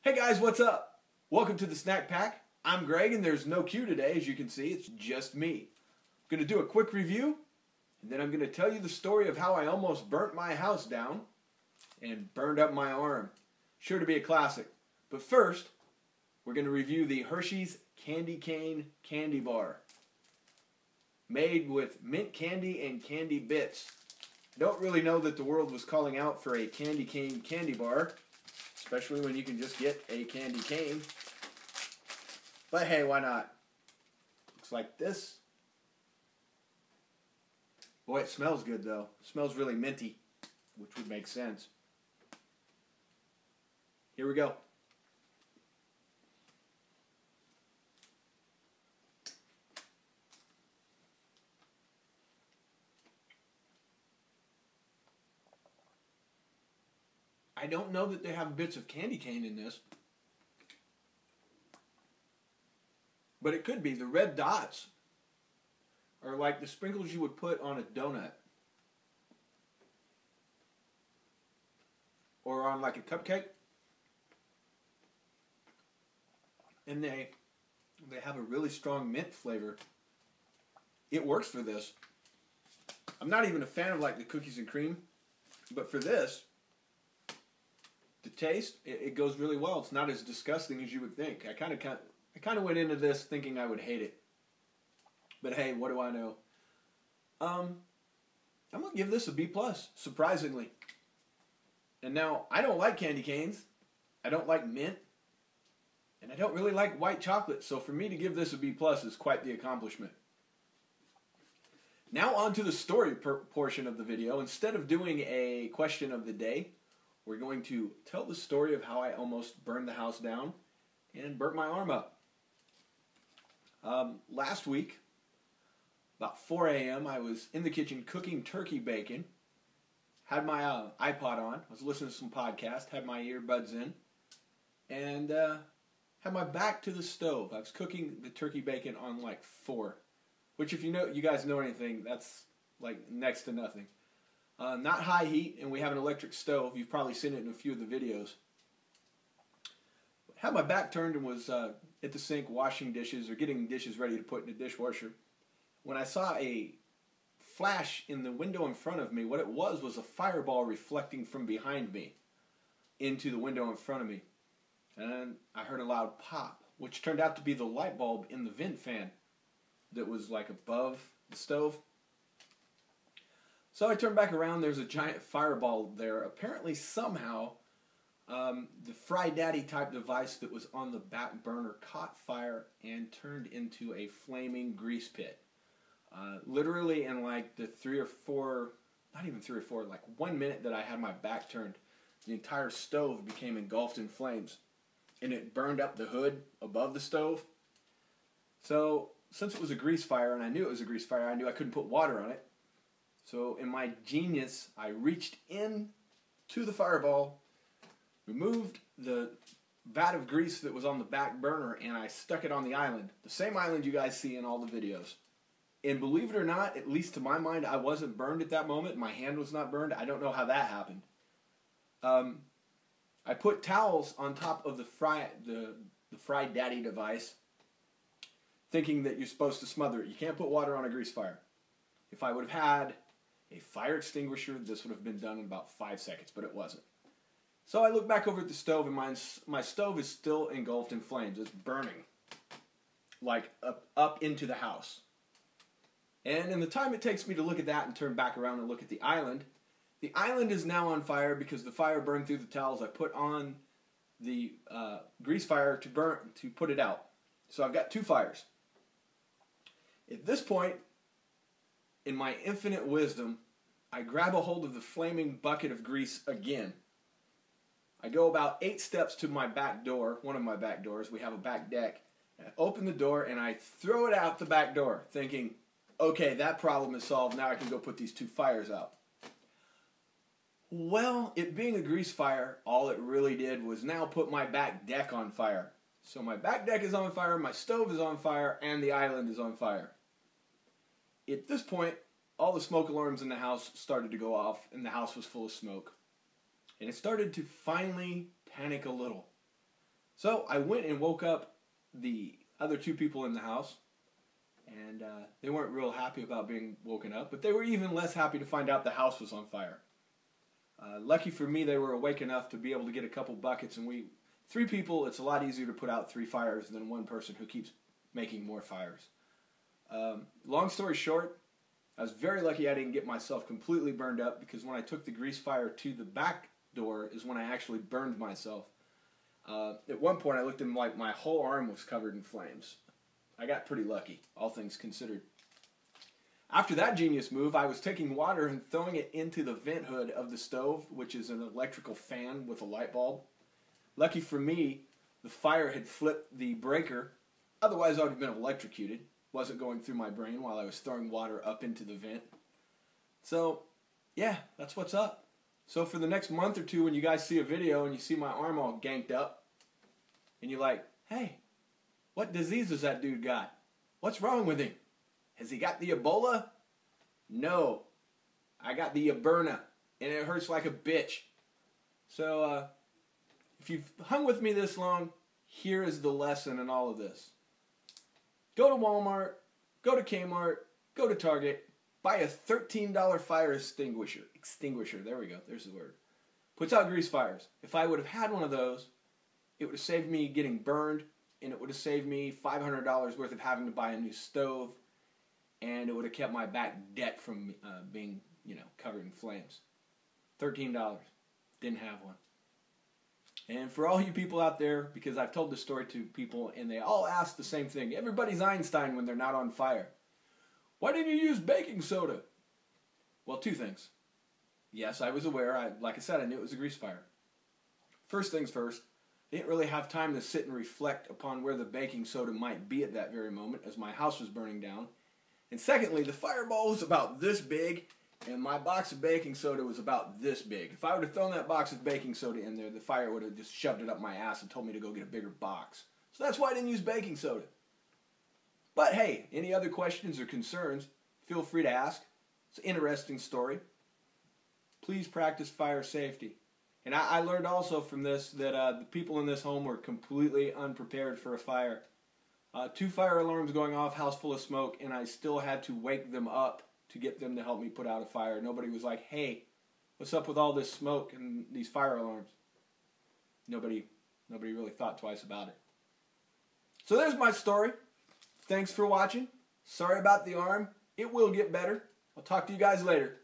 Hey guys, what's up? Welcome to the SnaQ-PaQ. I'm Greg and there's no Q today. As you can see, it's just me. I'm going to do a quick review and then I'm going to tell you the story of how I almost burnt my house down and burned up my arm. Sure to be a classic. But first, we're going to review the Hershey's Candy Cane Candy Bar. Made with mint candy and candy bits. I don't really know that the world was calling out for a candy cane candy bar, especially when you can just get a candy cane. But hey, why not? Looks like this. Boy, it smells good though. It smells really minty, which would make sense. Here we go. I don't know that they have bits of candy cane in this. But it could be. The red dots are like the sprinkles you would put on a donut. Or on like a cupcake. And they have a really strong mint flavor. It works for this. I'm not even a fan of like the cookies and cream. But for this, the taste, it goes really well. It's not as disgusting as you would think. I kind of went into this thinking I would hate it. But hey, what do I know? I'm going to give this a B+, surprisingly. And now, I don't like candy canes. I don't like mint. And I don't really like white chocolate. So for me to give this a B+ is quite the accomplishment. Now on to the story portion of the video. Instead of doing a question of the day, we're going to tell the story of how I almost burned the house down and burnt my arm up. Last week, about 4 a.m., I was in the kitchen cooking turkey bacon. Had my iPod on. I was listening to some podcast. Had my earbuds in. And had my back to the stove. I was cooking the turkey bacon on like 4. Which if you guys know anything, that's like next to nothing. Not high heat, and we have an electric stove. You've probably seen it in a few of the videos. Had my back turned and was at the sink washing dishes or getting dishes ready to put in the dishwasher when I saw a flash in the window in front of me. What it was a fireball reflecting from behind me into the window in front of me. And I heard a loud pop, which turned out to be the light bulb in the vent fan that was like above the stove. So I turned back around, there's a giant fireball there. Apparently, somehow, the Fry Daddy type device that was on the back burner caught fire and turned into a flaming grease pit. Literally in like the 3 or 4, not even 3 or 4, like 1 minute that I had my back turned, the entire stove became engulfed in flames. And it burned up the hood above the stove. So, since it was a grease fire, and I knew it was a grease fire, I knew I couldn't put water on it. So in my genius, I reached in to the fireball, removed the vat of grease that was on the back burner, and I stuck it on the island. The same island you guys see in all the videos. And believe it or not, at least to my mind, I wasn't burned at that moment. My hand was not burned. I don't know how that happened. I put towels on top of the Fry Daddy device, thinking that you're supposed to smother it. You can't put water on a grease fire. If I would have had a fire extinguisher, this would have been done in about 5 seconds, but it wasn't. So I look back over at the stove, and my stove is still engulfed in flames. It's burning, like up into the house. And in the time it takes me to look at that and turn back around and look at the island is now on fire because the fire burned through the towels I put on the grease fire to put it out. So I've got 2 fires. At this point, in my infinite wisdom, I grab a hold of the flaming bucket of grease again. I go about 8 steps to my back door, one of my back doors. We have a back deck. And I open the door and I throw it out the back door, thinking, okay, that problem is solved. Now I can go put these 2 fires out. Well, it being a grease fire, all it really did was now put my back deck on fire. So my back deck is on fire, my stove is on fire, and the island is on fire. At this point, all the smoke alarms in the house started to go off, and the house was full of smoke. And it started to finally panic a little. So I went and woke up the other two people in the house, and they weren't real happy about being woken up, but they were even less happy to find out the house was on fire. Lucky for me, they were awake enough to be able to get a couple buckets, and three people, it's a lot easier to put out 3 fires than one person who keeps making more fires. Long story short, I was very lucky I didn't get myself completely burned up, because when I took the grease fire to the back door is when I actually burned myself. At one point I looked and like my whole arm was covered in flames. I got pretty lucky, all things considered. After that genius move, I was taking water and throwing it into the vent hood of the stove, which is an electrical fan with a light bulb. Lucky for me, the fire had flipped the breaker. Otherwise I would have been electrocuted. Wasn't going through my brain while I was throwing water up into the vent. So, yeah, that's what's up. So for the next month or two, when you guys see a video and you see my arm all ganked up, and you're like, hey, what disease has that dude got? What's wrong with him? Has he got the Ebola? No. I got the Eberna, and it hurts like a bitch. So, if you've hung with me this long, here is the lesson in all of this. Go to Walmart, go to Kmart, go to Target, buy a $13 fire extinguisher. There we go, there's the word. Puts out grease fires. If I would have had one of those, it would have saved me getting burned, and it would have saved me $500 worth of having to buy a new stove, and it would have kept my back debt from being, covered in flames. $13. Didn't have one. And for all you people out there, because I've told this story to people, and they all ask the same thing. Everybody's Einstein when they're not on fire. Why didn't you use baking soda? Well, 2 things. Yes, I was aware. Like I said, I knew it was a grease fire. First things first, I didn't really have time to sit and reflect upon where the baking soda might be at that very moment, as my house was burning down. And secondly, the fireball was about this big, and my box of baking soda was about this big. If I would have thrown that box of baking soda in there, the fire would have just shoved it up my ass and told me to go get a bigger box. So that's why I didn't use baking soda. But hey, any other questions or concerns, feel free to ask. It's an interesting story. Please practice fire safety. And I learned also from this that the people in this home were completely unprepared for a fire. 2 fire alarms going off, house full of smoke, and I still had to wake them up to get them to help me put out a fire. Nobody was like, hey, what's up with all this smoke and these fire alarms? Nobody really thought twice about it. So there's my story. Thanks for watching. Sorry about the arm. It will get better. I'll talk to you guys later.